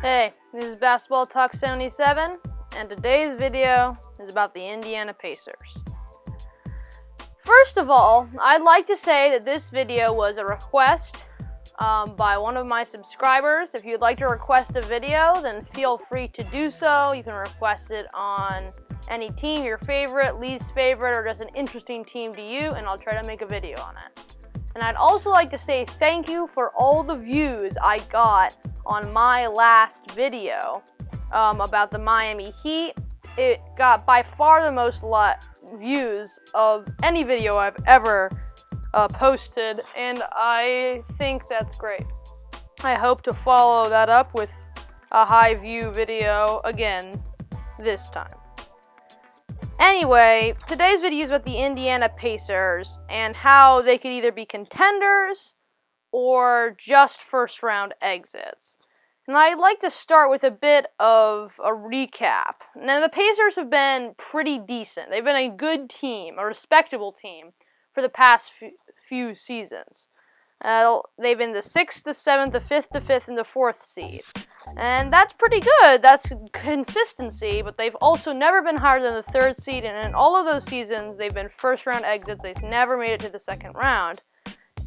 Hey, this is Basketball Talk 77, and today's video is about the Indiana Pacers. First of all, I'd like to say that this video was a request by one of my subscribers. If you'd like to request a video, then feel free to do so. You can request it on any team, your favorite, least favorite, or just an interesting team to you, and I'll try to make a video on it. And I'd also like to say thank you for all the views I got on my last video about the Miami Heat. It got by far the most views of any video I've ever posted, and I think that's great. I hope to follow that up with a high view video again this time. Anyway, today's video is about the Indiana Pacers and how they could either be contenders or just first round exits. And I'd like to start with a bit of a recap. Now, the Pacers have been pretty decent. They've been a good team, a respectable team, for the past few seasons. They've been the 6th, the 7th, the 5th, the 5th, and the 4th seed. And that's pretty good. That's consistency, but they've also never been higher than the 3rd seed, and in all of those seasons, they've been first-round exits. They've never made it to the 2nd round.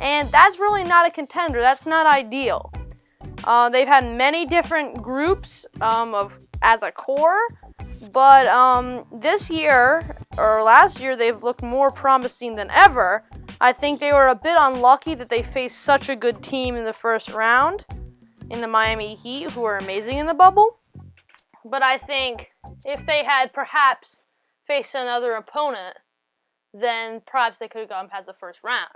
And that's really not a contender. That's not ideal. They've had many different groups as a core, but this year, or last year, they've looked more promising than ever. I think they were a bit unlucky that they faced such a good team in the first round in the Miami Heat, who are amazing in the bubble. But I think if they had perhaps faced another opponent, then perhaps they could have gone past the first round.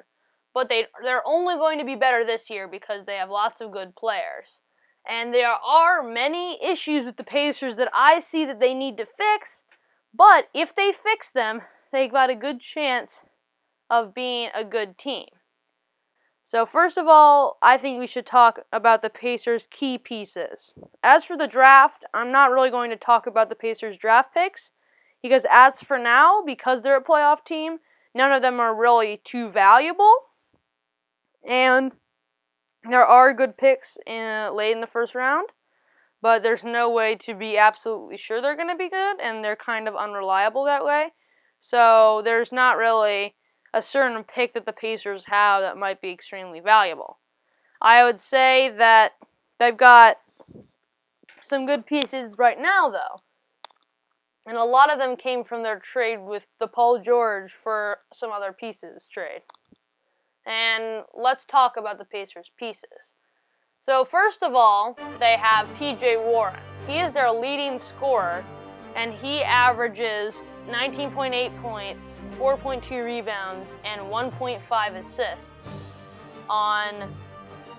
But they're only going to be better this year because they have lots of good players. And there are many issues with the Pacers that I see that they need to fix, but if they fix them, they've got a good chance of being a good team. So first of all, I think we should talk about the Pacers' key pieces. As for the draft, I'm not really going to talk about the Pacers' draft picks, because as for now, because they're a playoff team, none of them are really too valuable. And there are good picks late in the first round, but there's no way to be absolutely sure they're going to be good, and they're kind of unreliable that way. So there's not really a certain pick that the Pacers have that might be extremely valuable. I would say that they've got some good pieces right now, though. And a lot of them came from their trade with the Paul George for some other pieces trade. And let's talk about the Pacers' pieces. So first of all, they have TJ Warren. He is their leading scorer, and he averages 19.8 points, 4.2 rebounds, and 1.5 assists on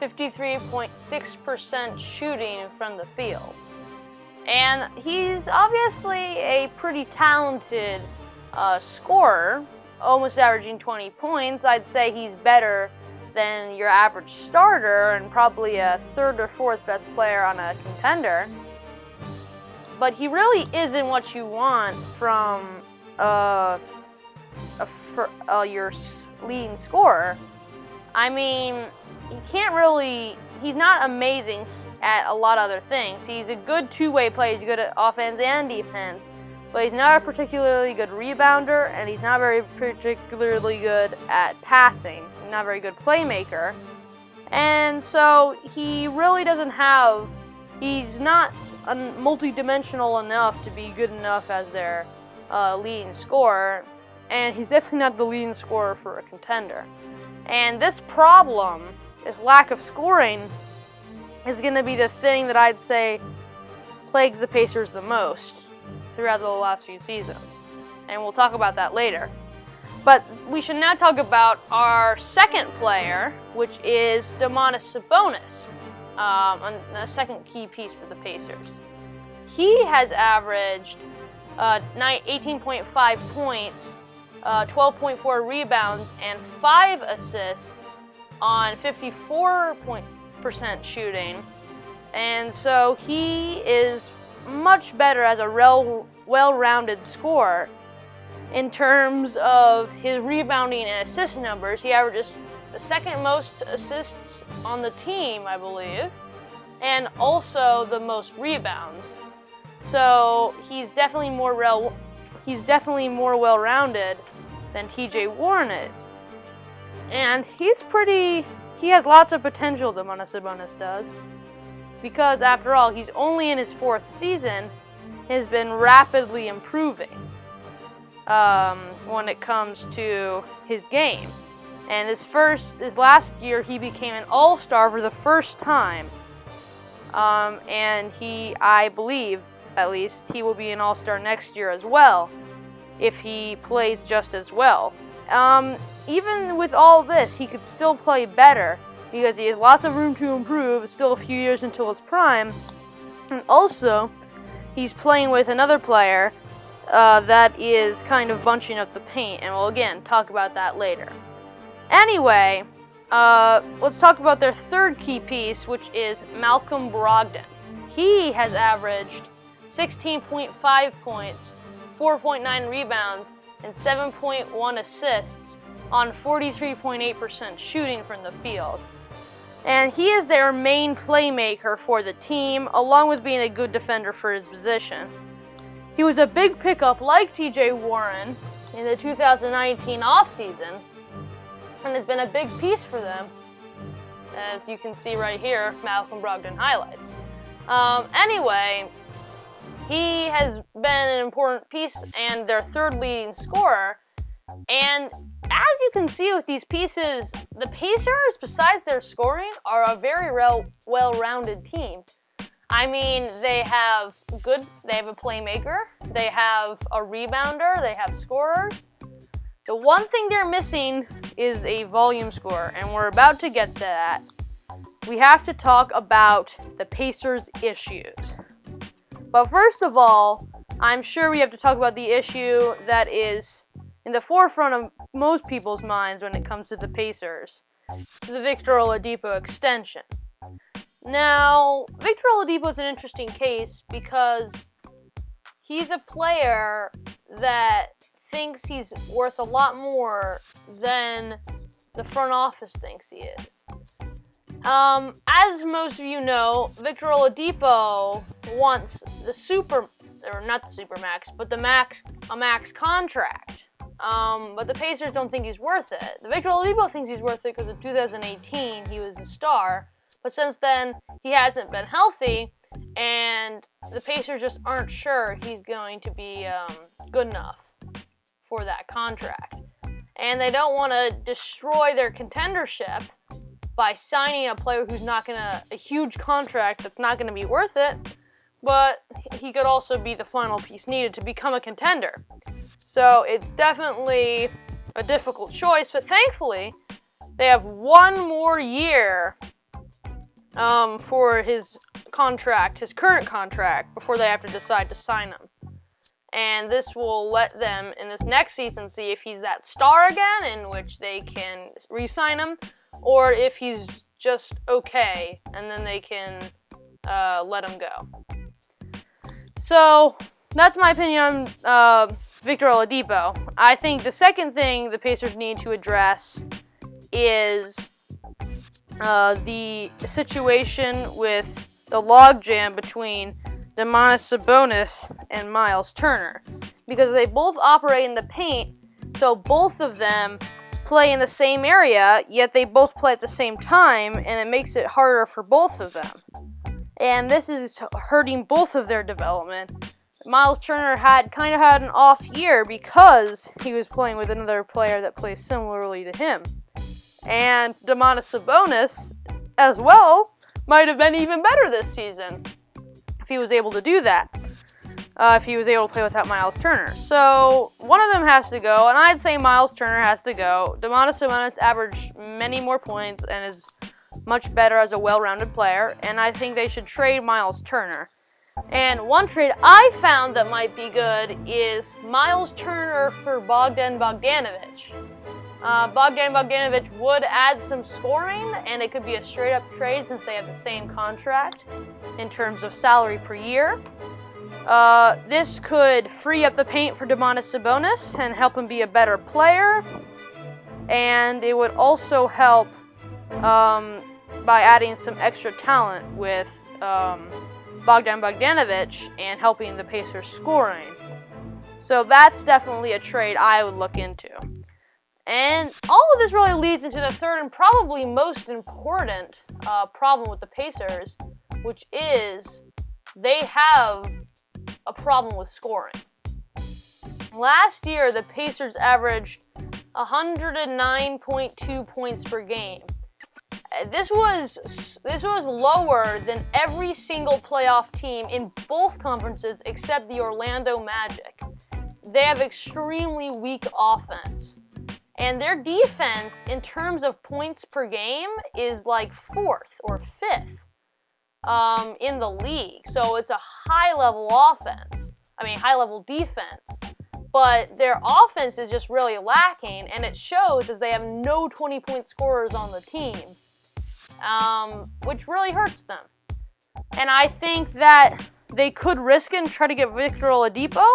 53.6% shooting from the field. And he's obviously a pretty talented scorer, almost averaging 20 points. I'd say he's better than your average starter and probably a 3rd or 4th best player on a contender. But he really isn't what you want from your leading scorer. I mean, he's not amazing at a lot of other things. He's a good two-way player. He's good at offense and defense. But he's not a particularly good rebounder, and he's not particularly good at passing. He's not a very good playmaker. And so he really he's not multi-dimensional enough to be good enough as their leading scorer, and he's definitely not the leading scorer for a contender. And this problem, this lack of scoring, is going to be the thing that I'd say plagues the Pacers the most throughout the last few seasons, and we'll talk about that later. But we should now talk about our second player, which is Domantas Sabonis, a second key piece for the Pacers. He has averaged 18.5 points, 12.4 rebounds, and 5 assists on 54% shooting, and so he is much better as a well-rounded scorer. In terms of his rebounding and assist numbers, he averages the second most assists on the team, I believe, and also the most rebounds. So he's definitely more well-rounded than T.J. Warren is. And he has lots of potential, Domantas Sabonis does. Because after all, he's only in his 4th season, has been rapidly improving when it comes to his game. And his last year, he became an all-star for the first time. And I believe, at least, he will be an all-star next year as well, if he plays just as well. Even with all this, he could still play better, because he has lots of room to improve, still a few years until his prime. And also, he's playing with another player that is kind of bunching up the paint, and we'll again talk about that later. Anyway, let's talk about their third key piece, which is Malcolm Brogdon. He has averaged 16.5 points, 4.9 rebounds, and 7.1 assists on 43.8% shooting from the field. And he is their main playmaker for the team, along with being a good defender for his position. He was a big pickup like T.J. Warren in the 2019 offseason, and has been a big piece for them, as you can see right here, Malcolm Brogdon highlights. Anyway, he has been an important piece and their third leading scorer. And as you can see with these pieces, the Pacers, besides their scoring, are a very well-rounded team. I mean, they have a playmaker, they have a rebounder, they have scorers. The one thing they're missing is a volume scorer, and we're about to get to that. We have to talk about the Pacers' issues. But first of all, I'm sure we have to talk about the issue that is in the forefront of most people's minds when it comes to the Pacers, the Victor Oladipo extension. Now, Victor Oladipo is an interesting case because he's a player that thinks he's worth a lot more than the front office thinks he is. As most of you know, Victor Oladipo wants a max contract. But the Pacers don't think he's worth it. The Victor Oladipo thinks he's worth it because in 2018 he was a star, but since then he hasn't been healthy, and the Pacers just aren't sure he's going to be good enough for that contract. And they don't want to destroy their contendership by signing a player who's a huge contract that's not going to be worth it, but he could also be the final piece needed to become a contender. So it's definitely a difficult choice, but thankfully they have one more year for his current contract, before they have to decide to sign him. And this will let them, in this next season, see if he's that star again, in which they can re-sign him, or if he's just okay, and then they can let him go. So, that's my opinion on Victor Oladipo. I think the second thing the Pacers need to address is the situation with the logjam between Domantas Sabonis and Miles Turner, because they both operate in the paint, so both of them play in the same area, yet they both play at the same time, and it makes it harder for both of them. And this is hurting both of their development. Miles Turner had an off year because he was playing with another player that plays similarly to him. And Domantas Sabonis, as well, might have been even better this season if he was able to do that. If he was able to play without Miles Turner. So, one of them has to go, and I'd say Miles Turner has to go. Domantas Sabonis averaged many more points and is much better as a well-rounded player, and I think they should trade Miles Turner. And one trade I found that might be good is Miles Turner for Bogdan Bogdanovic. Bogdan Bogdanovic would add some scoring, and it could be a straight-up trade since they have the same contract in terms of salary per year. This could free up the paint for Domantas Sabonis and help him be a better player. And it would also help by adding some extra talent with Bogdan Bogdanovic and helping the Pacers scoring. So that's definitely a trade I would look into. And all of this really leads into the third and probably most important problem with the Pacers, which is they have a problem with scoring. Last year, the Pacers averaged 109.2 points per game. This was lower than every single playoff team in both conferences except the Orlando Magic. They have extremely weak offense. And their defense, in terms of points per game, is like 4th or 5th in the league. So it's a high-level defense. But their offense is just really lacking, and it shows as they have no 20-point scorers on the team, which really hurts them. And I think that they could risk it and try to get Victor Oladipo,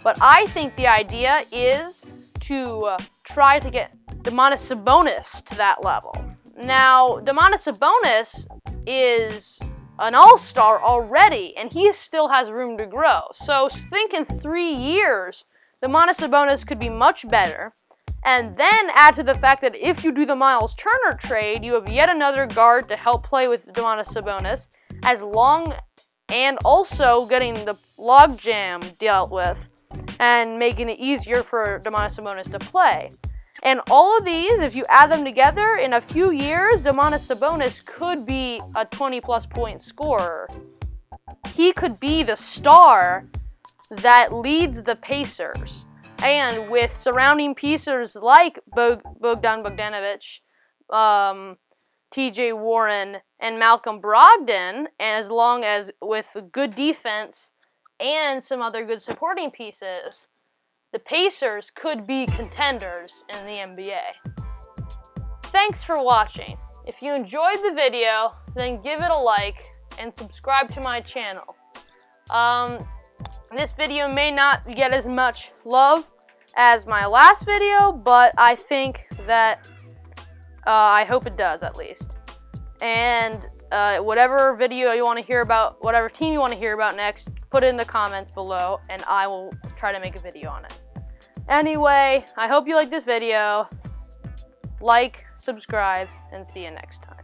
but I think the idea is to try to get Domantas Sabonis to that level. Now, Domantas Sabonis is an all-star already, and he still has room to grow. So think in 3 years, Domantas Sabonis could be much better. And then add to the fact that if you do the Miles Turner trade, you have yet another guard to help play with Domantas Sabonis, and also getting the logjam dealt with and making it easier for Domantas Sabonis to play. And all of these, if you add them together, in a few years, Domantas Sabonis could be a 20-plus point scorer. He could be the star that leads the Pacers. And with surrounding pieces like Bogdan Bogdanovic, TJ Warren, and Malcolm Brogdon, and as long as with good defense and some other good supporting pieces, the Pacers could be contenders in the NBA. Thanks for watching. If you enjoyed the video, then give it a like and subscribe to my channel. This video may not get as much love as my last video, but I think that I hope it does at least. And whatever video you want to hear about, whatever team you want to hear about next, put it in the comments below, and I will try to make a video on it. Anyway, I hope you like this video. Like, subscribe, and see you next time.